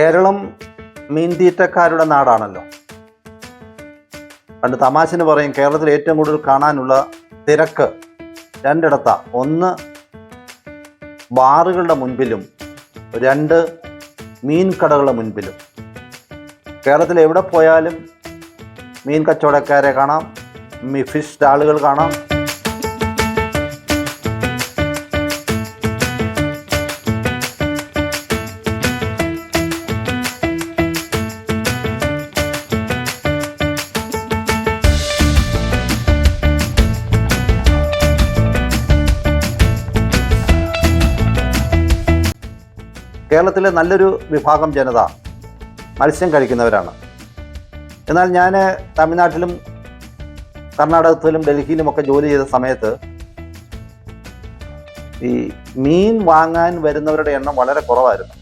കേരളം മീൻതീറ്റക്കാരുടെ നാടാണല്ലോ. പണ്ട് തമാശന് പറയും കേരളത്തിൽ ഏറ്റവും കൂടുതൽ കാണാനുള്ള തിരക്ക് രണ്ടിടത്താ. ഒന്ന് ബാറുകളുടെ മുൻപിലും, രണ്ട് മീൻ കടകളുടെ മുൻപിലും. കേരളത്തിൽ എവിടെ പോയാലും മീൻ കച്ചവടക്കാരെ കാണാം, ഫിഷ് സ്റ്റാളുകൾ കാണാം. കേരളത്തിലെ നല്ലൊരു വിഭാഗം ജനത മത്സ്യം കഴിക്കുന്നവരാണ്. എന്നാൽ ഞാൻ തമിഴ്നാട്ടിലും കർണാടകത്തിലും ഡൽഹിയിലുമൊക്കെ ജോലി ചെയ്ത സമയത്ത് ഈ മീൻ വാങ്ങാൻ വരുന്നവരുടെ എണ്ണം വളരെ കുറവായിരുന്നു.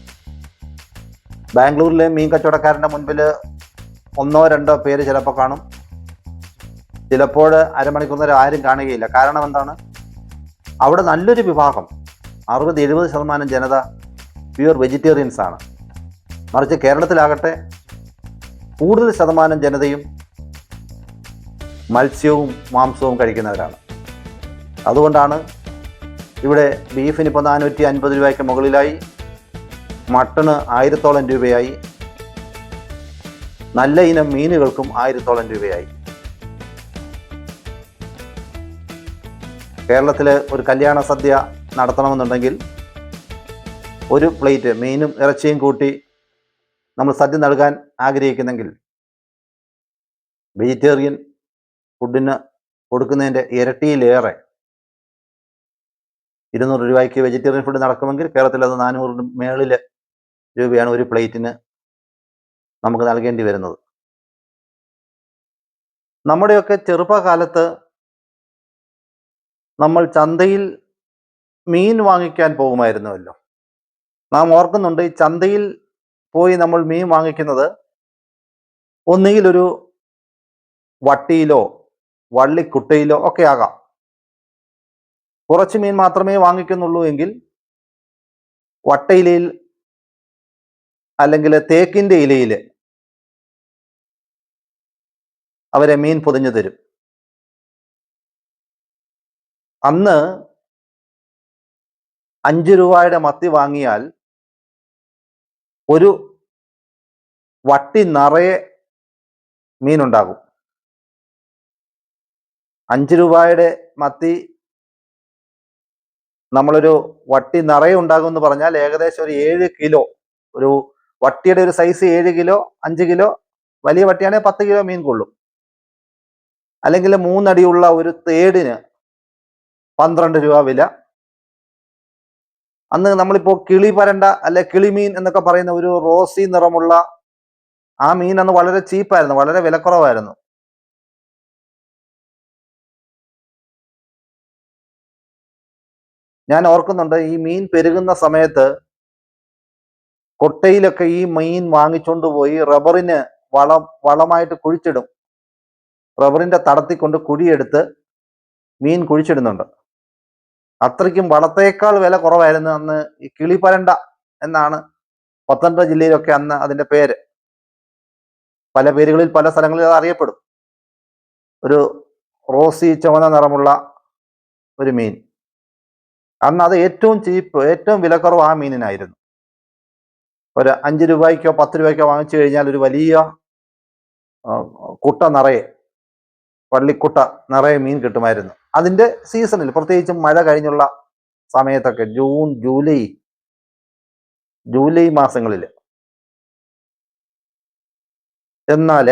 ബാംഗ്ലൂരിലെ മീൻ കച്ചവടക്കാരൻ്റെ മുൻപിൽ ഒന്നോ രണ്ടോ പേര് ചിലപ്പോൾ കാണും, ചിലപ്പോൾ അരമണിക്കൂർ നേരം ആരും കാണുകയില്ല. കാരണം എന്താണ്? അവിടെ നല്ലൊരു വിഭാഗം 60-70% ജനത പ്യുവർ വെജിറ്റേറിയൻസ് ആണ്. മറിച്ച് കേരളത്തിലാകട്ടെ കൂടുതൽ ശതമാനം ജനതയും മത്സ്യവും മാംസവും കഴിക്കുന്നവരാണ്. അതുകൊണ്ടാണ് ഇവിടെ ബീഫിന് ഇപ്പോൾ 450 രൂപയ്ക്ക് മുകളിലായി, മട്ടണ് 1000-ഓളം രൂപയായി, നല്ല ഇനം മീനുകൾക്കും 1000-ഓളം രൂപയായി. കേരളത്തിൽ ഒരു കല്യാണ സദ്യ നടത്തണമെന്നുണ്ടെങ്കിൽ ഒരു പ്ലേറ്റ് മീനും ഇറച്ചിയും കൂട്ടി നമ്മൾ സദ്യ നൽകാൻ ആഗ്രഹിക്കുന്നെങ്കിൽ വെജിറ്റേറിയൻ ഫുഡിന് കൊടുക്കുന്നതിൻ്റെ ഇരട്ടിയിലേറെ 200 രൂപയ്ക്ക് വെജിറ്റേറിയൻ ഫുഡ് നടക്കുമെങ്കിൽ കേരളത്തിൽ അത് 400 മേളിൽ രൂപയാണ് ഒരു പ്ലേറ്റിന് നമുക്ക് നൽകേണ്ടി വരുന്നത്. നമ്മുടെയൊക്കെ ചെറുപ്പകാലത്ത് നമ്മൾ ചന്തയിൽ മീൻ വാങ്ങിക്കാൻ പോകുമായിരുന്നുവല്ലോ. നാം ഓർക്കുന്നുണ്ട്, ഈ ചന്തയിൽ പോയി നമ്മൾ മീൻ വാങ്ങിക്കുന്നത് ഒന്നുകിൽ ഒരു വട്ടിയിലോ വള്ളിക്കുട്ടയിലോ ഒക്കെ ആകാം. കുറച്ച് മീൻ മാത്രമേ വാങ്ങിക്കുന്നുള്ളൂ എങ്കിൽ വട്ടയിലയിൽ അല്ലെങ്കിൽ തേക്കിൻ്റെ ഇലയിൽ അവരെ മീൻ പൊതിഞ്ഞു തരും. അന്ന് 5 രൂപയുടെ മത്തി വാങ്ങിയാൽ ഒരു വട്ടി നിറയെ മീനുണ്ടാകും. 5 രൂപയുടെ മത്തി നമ്മളൊരു വട്ടി നിറയെ ഉണ്ടാകും എന്ന് പറഞ്ഞാൽ ഏകദേശം ഒരു 7 കിലോ, ഒരു വട്ടിയുടെ ഒരു സൈസ് 7 കിലോ, 5 കിലോ, വലിയ വട്ടിയാണെങ്കിൽ 10 കിലോ മീൻ കൊള്ളും. അല്ലെങ്കിൽ 3 അടിയുള്ള ഒരു തേടിന് 12 രൂപ വില. അന്ന് നമ്മളിപ്പോൾ കിളി പരണ്ട അല്ലെ കിളിമീൻ എന്നൊക്കെ പറയുന്ന ഒരു റോസി നിറമുള്ള ആ മീൻ അന്ന് വളരെ ചീപ്പായിരുന്നു, വളരെ വിലക്കുറവായിരുന്നു. ഞാൻ ഓർക്കുന്നുണ്ട്, ഈ മീൻ പെരുകുന്ന സമയത്ത് കൊട്ടയിലൊക്കെ ഈ മീൻ വാങ്ങിച്ചുകൊണ്ട് പോയി റബ്ബറിന് വളമായിട്ട് കുഴിച്ചിടും. റബ്ബറിന്റെ തടത്തിൽ കൊണ്ട് കുഴിയെടുത്ത് മീൻ കുഴിച്ചിടുന്നുണ്ട്. അത്രയ്ക്കും വളത്തേക്കാൾ വില കുറവായിരുന്നു അന്ന്. ഈ കിളിപരണ്ട എന്നാണ് പത്തനംതിട്ട ജില്ലയിലൊക്കെ അന്ന് അതിൻ്റെ പേര്. പല പേരുകളിൽ പല സ്ഥലങ്ങളിൽ അത് അറിയപ്പെടും. ഒരു റോസി ചുവന്ന നിറമുള്ള ഒരു മീൻ. അന്ന് അത് ഏറ്റവും ചീപ്പ്, ഏറ്റവും വിലക്കുറവ് ആ മീനിനായിരുന്നു. ഒരു 5 രൂപയ്ക്കോ 10 രൂപയ്ക്കോ വാങ്ങിച്ചു കഴിഞ്ഞാൽ ഒരു വലിയ കുട്ട നിറയെ, വള്ളിക്കുട്ട നിറയെ മീൻ കിട്ടുമായിരുന്നു. അതിൻ്റെ സീസണിൽ, പ്രത്യേകിച്ചും മഴ കഴിഞ്ഞുള്ള സമയത്തൊക്കെ, ജൂൺ ജൂലൈ മാസങ്ങളിൽ. എന്നാൽ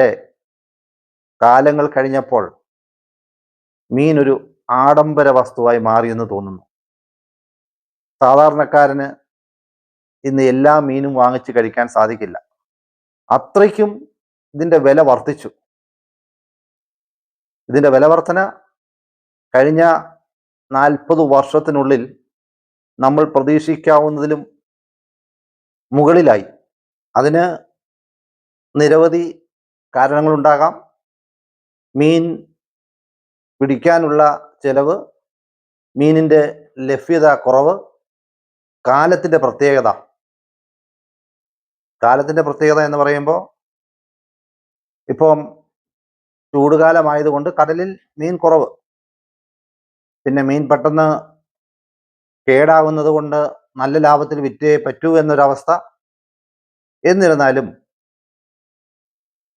കാലങ്ങൾ കഴിഞ്ഞപ്പോൾ മീൻ ഒരു ആഡംബര വസ്തുവായി മാറിയെന്ന് തോന്നുന്നു. സാധാരണക്കാരന് ഇന്ന് എല്ലാ മീനും വാങ്ങിച്ച് കഴിക്കാൻ സാധിക്കില്ല. അത്രയ്ക്കും ഇതിൻ്റെ വില വർദ്ധിച്ചു. ഇതിൻ്റെ വില വർധന കഴിഞ്ഞ 40 വർഷത്തിനുള്ളിൽ നമ്മൾ പ്രതീക്ഷിക്കാവുന്നതിലും മുകളിലായി. അതിന് നിരവധി കാരണങ്ങളുണ്ടാകാം. മീൻ പിടിക്കാനുള്ള ചെലവ്, മീനിൻ്റെ ലഭ്യത കുറവ്, കാലത്തിൻ്റെ പ്രത്യേകത. കാലത്തിന്റെ പ്രത്യേകത എന്ന് പറയുമ്പോൾ ഇപ്പം ചൂടുകാലമായതുകൊണ്ട് കടലിൽ മീൻ കുറവ്, പിന്നെ മീൻ പെട്ടെന്ന് കേടാവുന്നത് കൊണ്ട് നല്ല ലാഭത്തിൽ വിറ്റേ പറ്റൂ എന്നൊരവസ്ഥ. എന്നിരുന്നാലും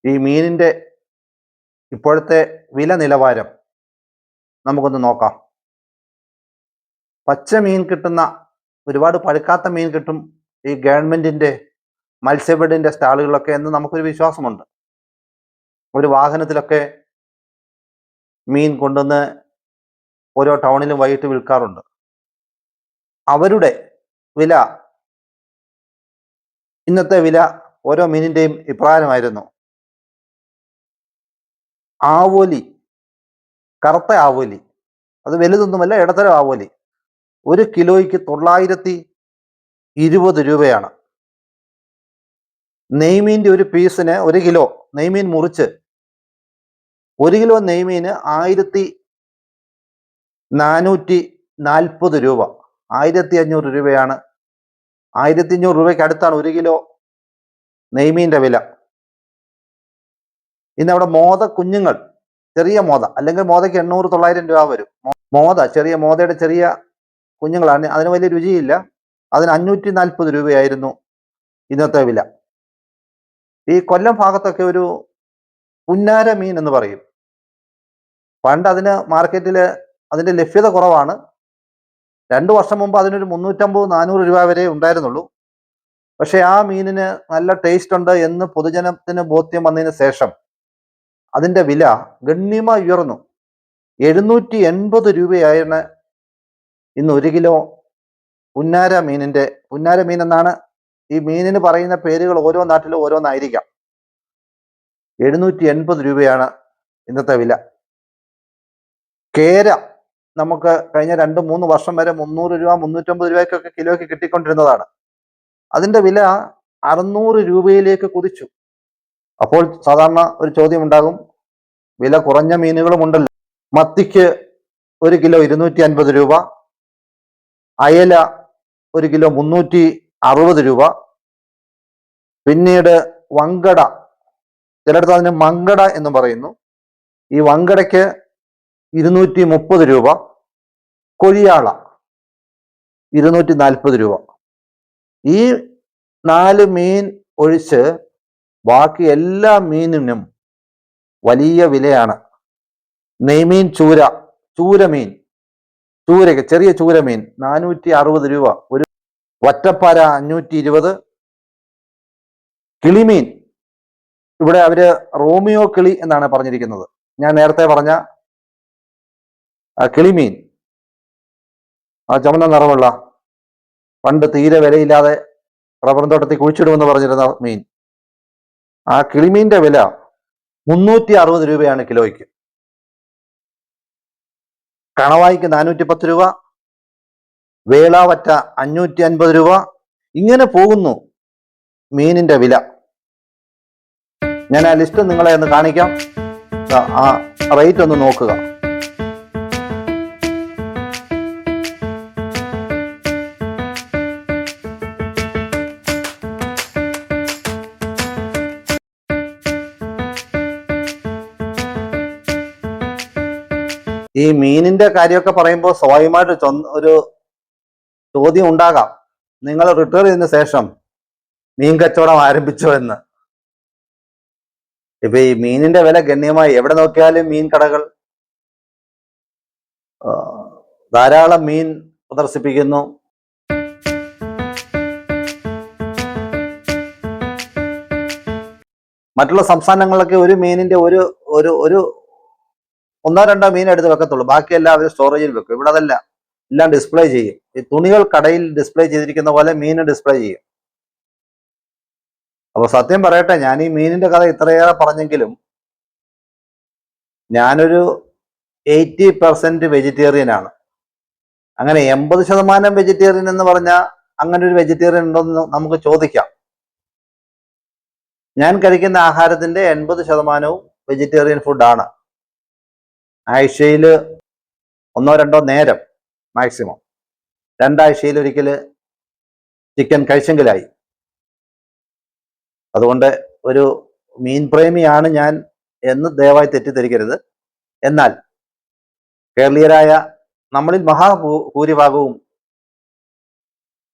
ഈ മീനിന്റെ ഇപ്പോഴത്തെ വില നിലവാരം നമുക്കൊന്ന് നോക്കാം. പച്ച മീൻ കിട്ടുന്ന, ഒരുപാട് പഴുക്കാത്ത മീൻ കിട്ടും ഈ ഗവൺമെന്റിന്റെ മത്സ്യബെഡിന്റെ സ്റ്റാളുകളിലൊക്കെ എന്ന് നമുക്കൊരു വിശ്വാസമുണ്ട്. ഒരു വാഹനത്തിലൊക്കെ മീൻ കൊണ്ടുവന്ന് ഓരോ ടൗണിലും വൈകിട്ട് വിൽക്കാറുണ്ട്. അവരുടെ വില, ഇന്നത്തെ വില ഓരോ മീനിന്റെയും ഇപ്രകാരമായിരുന്നു. ആവോലി, കറുത്ത ആവോലി, അത് വലുതൊന്നുമല്ല, ഇടത്തരം ആവോലി, 1 കിലോയ്ക്ക് 920 രൂപയാണ്. നെയ്മീൻ്റെ ഒരു പീസിന് 1 കിലോ നെയ്മീൻ മുറിച്ച് 1 കിലോ നെയ്മീന് 1440 രൂപ, 1500 രൂപയാണ്. 1500 രൂപയ്ക്ക് അടുത്താണ് 1 കിലോ നെയ്മീൻ്റെ വില. ഇന്നവിടെ മോത കുഞ്ഞുങ്ങൾ, ചെറിയ മോത, അല്ലെങ്കിൽ മോതയ്ക്ക് 800-900 രൂപ വരും. മോത, ചെറിയ മോതയുടെ ചെറിയ കുഞ്ഞുങ്ങളാണ്, അതിന് വലിയ രുചിയില്ല. അതിന് 540 രൂപയായിരുന്നു ഇന്നത്തെ വില. ഈ കൊല്ലം ഭാഗത്തൊക്കെ ഒരു പുന്നാര മീൻ എന്ന് പറയും. പണ്ട് അതിന് മാർക്കറ്റിൽ അതിൻ്റെ ലഭ്യത കുറവാണ്. 2 വർഷം മുമ്പ് അതിനൊരു 350-400 രൂപ വരെ ഉണ്ടായിരുന്നുള്ളൂ. പക്ഷേ ആ മീനിന് നല്ല ടേസ്റ്റ് ഉണ്ട് എന്ന് പൊതുജനത്തിന് ബോധ്യം വന്നതിന് ശേഷം അതിൻ്റെ വില ഗണ്യമായി ഉയർന്നു. 780 രൂപയാണ് ഇന്ന് 1 കിലോ പുന്നാര മീനിൻ്റെ. പുന്നാര മീൻ എന്നാണ് ഈ മീനിന് പറയുന്ന പേരുകൾ, ഓരോ നാട്ടിലും ഓരോന്നായിരിക്കാം. 780 രൂപയാണ് ഇന്നത്തെ വില. കേര നമുക്ക് കഴിഞ്ഞ 2-3 വർഷം വരെ 300 രൂപ 350 രൂപയ്ക്കൊക്കെ കിലോയ്ക്ക് കിട്ടിക്കൊണ്ടിരുന്നതാണ്. അതിൻ്റെ വില 600 രൂപയിലേക്ക് കുതിച്ചു. അപ്പോൾ സാധാരണ ഒരു ചോദ്യം ഉണ്ടാകും, വില കുറഞ്ഞ മീനുകളും ഉണ്ടല്ലോ. മത്തിക്ക് 1 കിലോ 250 രൂപ, അയല 1 കിലോ 360 രൂപ. പിന്നീട് വങ്കട, ചിലയിടത്ത് അതിന് മങ്കട എന്ന് പറയുന്നു. ഈ വങ്കടയ്ക്ക് 230 രൂപ. കൊഴിയാള 240 രൂപ. ഈ 4 മീൻ ഒഴിച്ച് ബാക്കി എല്ലാ മീനിനും വലിയ വിലയാണ്. നെയ്മീൻ, ചൂരമീൻ, ചൂരയ്ക്ക് ചെറിയ ചൂരമീൻ 460 രൂപ. ഒരു വറ്റപ്പാര 520. കിളിമീൻ, ഇവിടെ അവര് റോമിയോ കിളി എന്നാണ് പറഞ്ഞിരിക്കുന്നത്. ഞാൻ നേരത്തെ പറഞ്ഞ കിളിമീൻ, ആ ചുമന്ന നിറമുള്ള, പണ്ട് തീരെ വിലയില്ലാതെ റബ്ബർ തോട്ടത്തിൽ കുഴിച്ചിടുമെന്ന് പറഞ്ഞിരുന്ന മീൻ, ആ കിളിമീൻ്റെ വില 360 രൂപയാണ് കിലോയ്ക്ക്. കണവായിക്ക് 410 രൂപ, വേളാവറ്റ 550 രൂപ. ഇങ്ങനെ പോകുന്നു മീനിന്റെ വില. ഞാൻ ആ ലിസ്റ്റ് നിങ്ങളെ ഒന്ന് കാണിക്കാം. ആ റേറ്റ് ഒന്ന് നോക്കുക. ഈ മീനിന്റെ കാര്യമൊക്കെ പറയുമ്പോൾ സ്വാഭാവികമായിട്ട് ഒരു ചോദ്യം ഉണ്ടാകാം, നിങ്ങൾ റിട്ടയർ ചെയ്തതിനു ശേഷം മീൻ കച്ചവടം ആരംഭിച്ചോ എന്ന്. ഇപ്പൊ ഈ മീനിന്റെ വില ഗണ്യമായി, എവിടെ നോക്കിയാലും മീൻ കടകൾ, ധാരാളം മീൻ പ്രദർശിപ്പിക്കുന്നു. മറ്റുള്ള സംസ്ഥാനങ്ങളിലൊക്കെ ഒരു മീനിന്റെ ഒരു 1-2 മീൻ എടുത്ത് വെക്കത്തുള്ളൂ, ബാക്കിയെല്ലാം അവർ സ്റ്റോറേജിൽ വെക്കും. ഇവിടെ അതല്ല, എല്ലാം ഡിസ്പ്ലേ ചെയ്യും. ഈ തുണികൾ കടയിൽ ഡിസ്പ്ലേ ചെയ്തിരിക്കുന്ന പോലെ മീൻ ഡിസ്പ്ലേ ചെയ്യും. അപ്പൊ സത്യം പറയട്ടെ, ഞാൻ ഈ മീനിന്റെ കഥ ഇത്രയേറെ പറഞ്ഞെങ്കിലും ഞാനൊരു 80% വെജിറ്റേറിയൻ ആണ്. അങ്ങനെ 80% വെജിറ്റേറിയൻ എന്ന് പറഞ്ഞാൽ അങ്ങനെ ഒരു വെജിറ്റേറിയൻ ഉണ്ടോന്ന് നമുക്ക് ചോദിക്കാം. ഞാൻ കഴിക്കുന്ന ആഹാരത്തിന്റെ 80% വെജിറ്റേറിയൻ ഫുഡാണ്. ആഴ്ചയിൽ 1-2 നേരം മാക്സിമം, 2 ആഴ്ചയിൽ ഒരിക്കൽ ചിക്കൻ കഴിച്ചെങ്കിലായി. അതുകൊണ്ട് ഒരു മീൻ പ്രേമിയാണ് ഞാൻ എന്ന് ദയവായി തെറ്റിദ്ധരിക്കരുത്. എന്നാൽ കേരളീയരായ നമ്മളിൽ മഹാഭൂരിഭാഗവും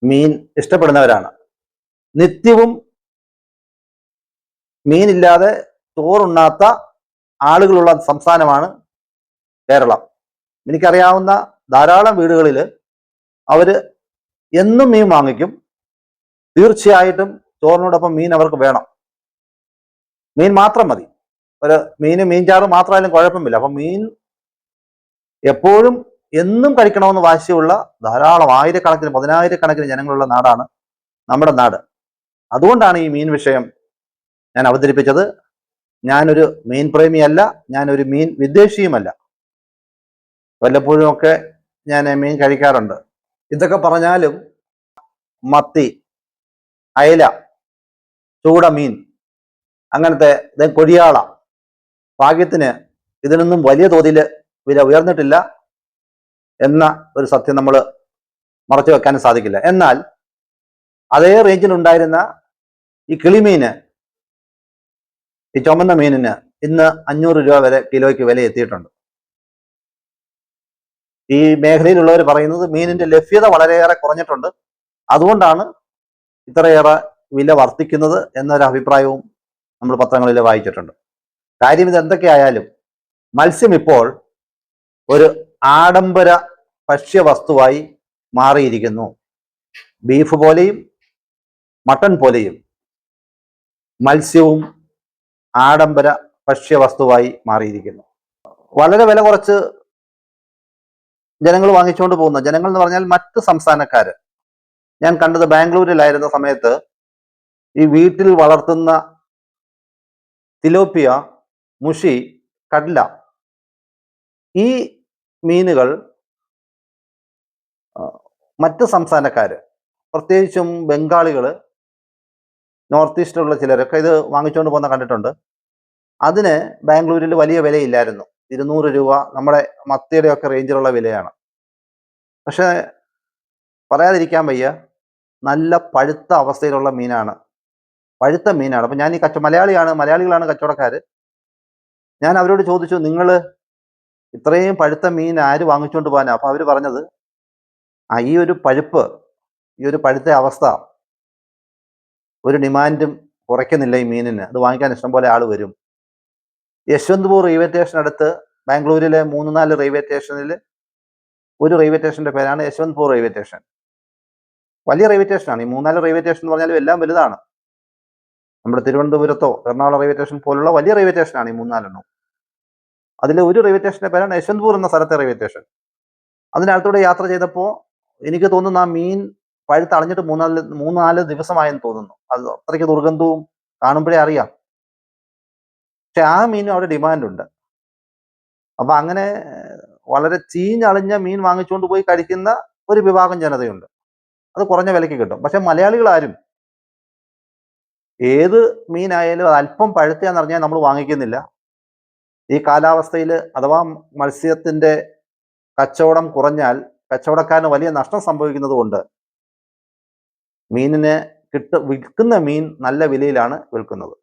മീൻ ഇഷ്ടപ്പെടുന്നവരാണ്. നിത്യവും മീനില്ലാതെ ചോറുണ്ണാത്ത ആളുകളുള്ള സംസ്ഥാനമാണ് കേരളം. എനിക്കറിയാവുന്ന ധാരാളം വീടുകളിൽ അവർ എന്നും മീൻ വാങ്ങിക്കും. തീർച്ചയായിട്ടും ചോറിനോടൊപ്പം മീൻ അവർക്ക് വേണം. മീൻ മാത്രം മതി. ഒരു മീൻചാറ് മാത്രമായാലും കുഴപ്പമില്ല. അപ്പം മീൻ എപ്പോഴും എന്നും കഴിക്കണമെന്ന് വാശിയുള്ള ധാരാളം ആയിരക്കണക്കിന് പതിനായിരക്കണക്കിന് ജനങ്ങളുള്ള നാടാണ് നമ്മുടെ നാട്. അതുകൊണ്ടാണ് ഈ മീൻ വിഷയം ഞാൻ അവതരിപ്പിച്ചത്. ഞാനൊരു മീൻ പ്രേമിയല്ല, ഞാനൊരു മീൻ വിദ്വേഷിയുമല്ല. വല്ലപ്പോഴും ഒക്കെ ഞാൻ മീൻ കഴിക്കാറുണ്ട്. ഇതൊക്കെ പറഞ്ഞാലും മത്തി, അയല, ചൂട മീൻ, അങ്ങനത്തെ കൊടിയാള, ഭാഗ്യത്തിന് ഇതിനൊന്നും വലിയ തോതിൽ വില ഉയർന്നിട്ടില്ല എന്ന ഒരു സത്യം നമ്മൾ മറച്ചു വെക്കാനും സാധിക്കില്ല. എന്നാൽ അതേ റേഞ്ചിലുണ്ടായിരുന്ന ഈ കിളിമീന്, ഈ ചുമന്ന മീനിന് ഇന്ന് 500 രൂപ വരെ കിലോയ്ക്ക് വില എത്തിയിട്ടുണ്ട്. ഈ മേഖലയിലുള്ളവർ പറയുന്നത് മീനിന്റെ ലഭ്യത വളരെയേറെ കുറഞ്ഞിട്ടുണ്ട്, അതുകൊണ്ടാണ് ഇത്രയേറെ വില വർദ്ധിക്കുന്നത് എന്നൊരു അഭിപ്രായവും നമ്മൾ പത്രങ്ങളിൽ വായിച്ചിട്ടുണ്ട്. കാര്യം ഇത് എന്തൊക്കെയായാലും മത്സ്യം ഇപ്പോൾ ഒരു ആഡംബര ഭക്ഷ്യവസ്തുവായി മാറിയിരിക്കുന്നു. ബീഫ് പോലെയും മട്ടൺ പോലെയും മത്സ്യവും ആഡംബര ഭക്ഷ്യവസ്തുവായി മാറിയിരിക്കുന്നു. വളരെ വില കുറച്ച് ജനങ്ങൾ വാങ്ങിച്ചുകൊണ്ട് പോകുന്ന, ജനങ്ങൾ എന്ന് പറഞ്ഞാൽ മറ്റ് സംസ്ഥാനക്കാര്. ഞാൻ കണ്ടത് ബാംഗ്ലൂരിലായിരുന്ന സമയത്ത് ഈ വീട്ടിൽ വളർത്തുന്ന തിലോപ്പിയ, മുഷി, കട്ല, ഈ മീനുകൾ മറ്റ് സംസ്ഥാനക്കാര്, പ്രത്യേകിച്ചും ബംഗാളികൾ, നോർത്ത് ഈസ്റ്റിലുള്ള ചിലരൊക്കെ ഇത് വാങ്ങിച്ചുകൊണ്ട് പോകുന്ന കണ്ടിട്ടുണ്ട്. അതിന് ബാംഗ്ലൂരിൽ വലിയ വിലയില്ലായിരുന്നു. 200 രൂപ നമ്മുടെ മത്തിയുടെ ഒക്കെ റേഞ്ചിലുള്ള വിലയാണ്. പക്ഷെ പറയാതിരിക്കാൻ വയ്യ, നല്ല പഴുത്ത അവസ്ഥയിലുള്ള മീനാണ്, പഴുത്ത മീനാണ്. അപ്പം ഞാൻ ഈ മലയാളികളാണ് കച്ചവടക്കാർ. ഞാൻ അവരോട് ചോദിച്ചു, നിങ്ങൾ ഇത്രയും പഴുത്ത മീൻ ആര് വാങ്ങിച്ചുകൊണ്ട് പോകാനാ? അപ്പം അവർ പറഞ്ഞത്, ഈ ഒരു പഴുപ്പ്, ഈ ഒരു പഴുത്ത അവസ്ഥ ഒരു ഡിമാൻഡും കുറയ്ക്കുന്നില്ല ഈ മീനിന്, അത് വാങ്ങിക്കാൻ ഇഷ്ടംപോലെ ആൾ വരും. യശ്വന്ത്പൂർ റെയിൽവേ സ്റ്റേഷനടുത്ത് ബാംഗ്ലൂരിലെ 3-4 റെയിൽവേ സ്റ്റേഷനിൽ ഒരു റെയിൽവേ സ്റ്റേഷന്റെ പേരാണ് യശ്വന്ത്പൂർ റെയിൽവേ സ്റ്റേഷൻ. വലിയ റെയിൽവേ സ്റ്റേഷനാണ്. ഈ 3-4 റെയിൽവേ സ്റ്റേഷൻ എന്ന് പറഞ്ഞാലും എല്ലാം വലുതാണ്. നമ്മുടെ തിരുവനന്തപുരത്തോ എറണാകുളം റെയിൽവേ സ്റ്റേഷൻ പോലുള്ള വലിയ റെയിൽവേ സ്റ്റേഷനാണ് ഈ 3-4 അതിൽ ഒരു റെയിൽവേ സ്റ്റേഷന്റെ പേരാണ് യശ്വന്ത്പൂർ എന്ന സ്ഥലത്തെ റെയിൽവേ സ്റ്റേഷൻ. അതിനകത്തൂടെ യാത്ര ചെയ്തപ്പോൾ എനിക്ക് തോന്നുന്നു ആ മീൻ പഴുത്തളഞ്ഞിട്ട് 3-4 ദിവസമായെന്ന് തോന്നുന്നു. അത് അത്രയ്ക്ക് ദുർഗന്ധവും കാണുമ്പോഴേ അറിയാം. പക്ഷെ ആ മീനും അവിടെ ഡിമാൻഡുണ്ട്. അപ്പൊ അങ്ങനെ വളരെ ചീഞ്ഞളിഞ്ഞ മീൻ വാങ്ങിച്ചുകൊണ്ട് പോയി കഴിക്കുന്ന ഒരു വിഭാഗം ജനതയുണ്ട്. അത് കുറഞ്ഞ വിലയ്ക്ക് കിട്ടും. പക്ഷെ മലയാളികൾ ആരും ഏത് മീനായാലും അത് അല്പം പഴുത്തയാന്ന് അറിഞ്ഞാൽ നമ്മൾ വാങ്ങിക്കുന്നില്ല. ഈ കാലാവസ്ഥയിൽ അഥവാ മത്സ്യത്തിന്റെ കച്ചവടം കുറഞ്ഞാൽ കച്ചവടക്കാരന് വലിയ നഷ്ടം സംഭവിക്കുന്നത് കൊണ്ട് മീനിന് വിൽക്കുന്ന മീൻ നല്ല വിലയിലാണ് വിൽക്കുന്നത്.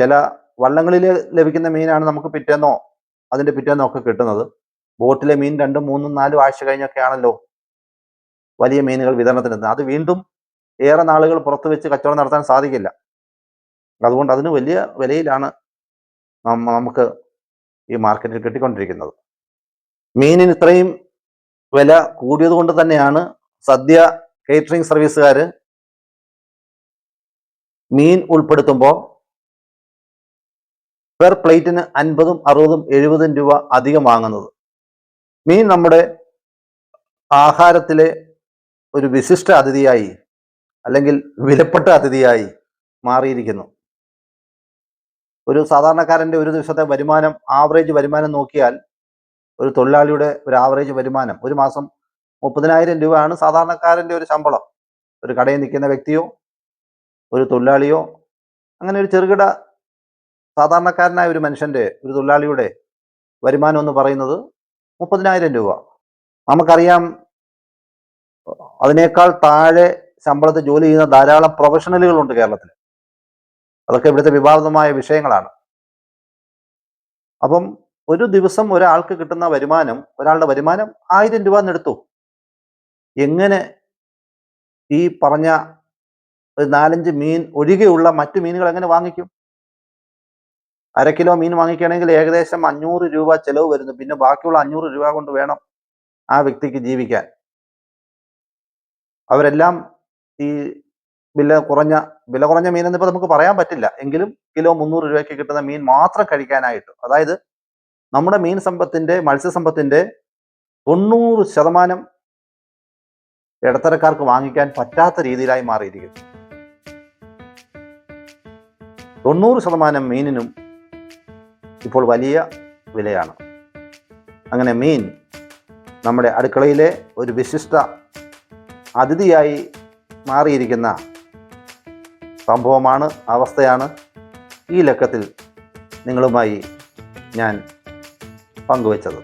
ചില വള്ളങ്ങളിൽ ലഭിക്കുന്ന മീനാണ് നമുക്ക് പിറ്റേന്നോ അതിന്റെ പിറ്റേന്നോ ഒക്കെ കിട്ടുന്നത്. ബോട്ടിലെ മീൻ 2, 3, 4 ആഴ്ച കഴിഞ്ഞൊക്കെയാണല്ലോ വലിയ മീനുകൾ വിതരണത്തിനെത്തുന്നത്. അത് വീണ്ടും ഏറെ നാളുകൾ പുറത്തു വെച്ച് കച്ചവടം നടത്താൻ സാധിക്കില്ല. അതുകൊണ്ട് അതിന് വലിയ വിലയിലാണ് നമുക്ക് ഈ മാർക്കറ്റിൽ കിട്ടിക്കൊണ്ടിരിക്കുന്നത്. മീനിന് ഇത്രയും വില കൂടിയത് കൊണ്ട് തന്നെയാണ് സദ്യ കേറ്ററിംഗ് സർവീസുകാർ മീൻ ഉൾപ്പെടുത്തുമ്പോൾ പെർ പ്ലേറ്റിന് 50, 60, 70 രൂപ അധികം വാങ്ങുന്നത്. മീൻ നമ്മുടെ ആഹാരത്തിലെ ഒരു വിശിഷ്ട അതിഥിയായി അല്ലെങ്കിൽ വിലപ്പെട്ട അതിഥിയായി മാറിയിരിക്കുന്നു. ഒരു സാധാരണക്കാരൻ്റെ ഒരു ദിവസത്തെ വരുമാനം, ആവറേജ് വരുമാനം നോക്കിയാൽ ഒരു തൊഴിലാളിയുടെ ഒരു ആവറേജ് വരുമാനം ഒരു മാസം 30,000 രൂപയാണ് സാധാരണക്കാരൻ്റെ ഒരു ശമ്പളം. ഒരു കടയിൽ നിൽക്കുന്ന വ്യക്തിയോ ഒരു തൊഴിലാളിയോ, അങ്ങനെ ഒരു ചെറുകിട സാധാരണക്കാരനായ ഒരു മനുഷ്യൻ്റെ, ഒരു തൊഴിലാളിയുടെ വരുമാനം എന്ന് പറയുന്നത് 30,000 രൂപ. നമുക്കറിയാം, അതിനേക്കാൾ താഴെ ശമ്പളത്തിൽ ജോലി ചെയ്യുന്ന ധാരാളം പ്രൊഫഷണലുകളുണ്ട് കേരളത്തിൽ. അതൊക്കെ ഇവിടുത്തെ വിവാദമായ വിഷയങ്ങളാണ്. അപ്പം ഒരു ദിവസം ഒരാൾക്ക് കിട്ടുന്ന വരുമാനം, ഒരാളുടെ വരുമാനം 1000 രൂപ എന്നെടുത്തു. എങ്ങനെ ഈ പറഞ്ഞ ഒരു 4-5 മീൻ ഒഴികെയുള്ള മറ്റു മീനുകൾ എങ്ങനെ വാങ്ങിക്കും? 1/2 കിലോ മീൻ വാങ്ങിക്കുകയാണെങ്കിൽ ഏകദേശം 500 രൂപ ചെലവ് വരുന്നു. പിന്നെ ബാക്കിയുള്ള 500 രൂപ കൊണ്ട് വേണം ആ വ്യക്തിക്ക് ജീവിക്കാൻ. അവരെല്ലാം ഈ വില കുറഞ്ഞ മീനെന്ന് ഇപ്പോൾ നമുക്ക് പറയാൻ പറ്റില്ല, എങ്കിലും കിലോ 300 രൂപയ്ക്ക് കിട്ടുന്ന മീൻ മാത്രം കഴിക്കാനായിട്ട്, അതായത് നമ്മുടെ മത്സ്യസമ്പത്തിന്റെ 90% ഇടത്തരക്കാർക്ക് വാങ്ങിക്കാൻ പറ്റാത്ത രീതിയിലായി മാറിയിരിക്കുന്നു. 90% മീനിനും ഇപ്പോൾ വലിയ വിലയാണ്. അങ്ങനെ മീൻ നമ്മുടെ അടുക്കളയിലെ ഒരു വിശിഷ്ട അതിഥിയായി മാറിയിരിക്കുന്ന സംഭവമാണ്, അവസ്ഥയാണ് ഈ ലക്കത്തിൽ നിങ്ങളുമായി ഞാൻ പങ്കുവച്ചത്.